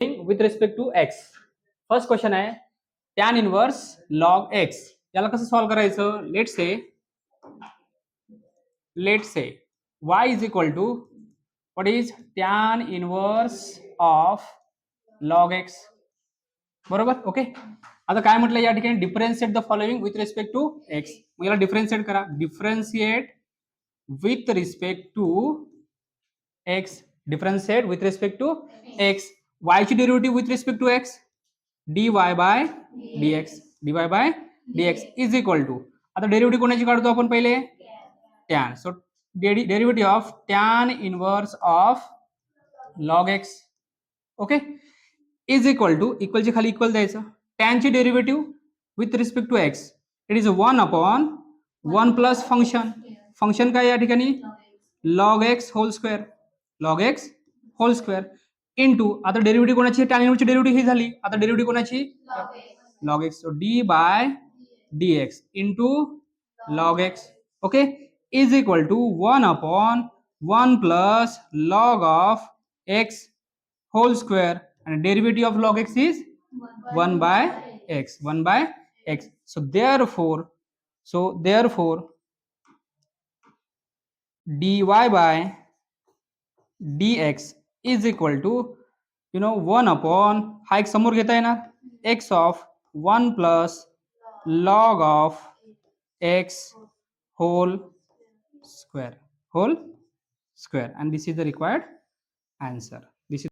With respect to x. First question आहे tan inverse log x. याला कसं solve करायचं? Let say y is equal to what is tan inverse of log x. बरोबर. Okay. आता काय म्हटलं या ठिकाणी? Differentiate the following with respect to x. मग याला डिफरेन्शिएट करा. Differentiate with respect to x. Differentiate with respect to x. y ची derivative with respect to x dy by dx is equal to. आता डेरिव्हेटिव्ह कोणाची काढतो आपण? पहिले tan. So derivative of tan inverse of log x. Okay. Is equal to, इक्वलच्या खाली equal द्यायचं. टॅनची derivative with respect to x it is 1/1 plus function काय या ठिकाणी? Log x whole square into. आता डेरिव्हेटिव्ह कोणाची? टॅन इनवर्सची डेरिव्हेटिव्ह ही झाली. आता डेरिव्हेटिव्ह कोणाची? Log x. So d by dx into log x. Okay. Is equal to 1/1 plus log of x whole square and derivative of log x is 1 by x. So therefore dy by dx is equal to 1/, हा एक समोर घेता येणार, x of 1 plus log of x whole square and this is the required answer.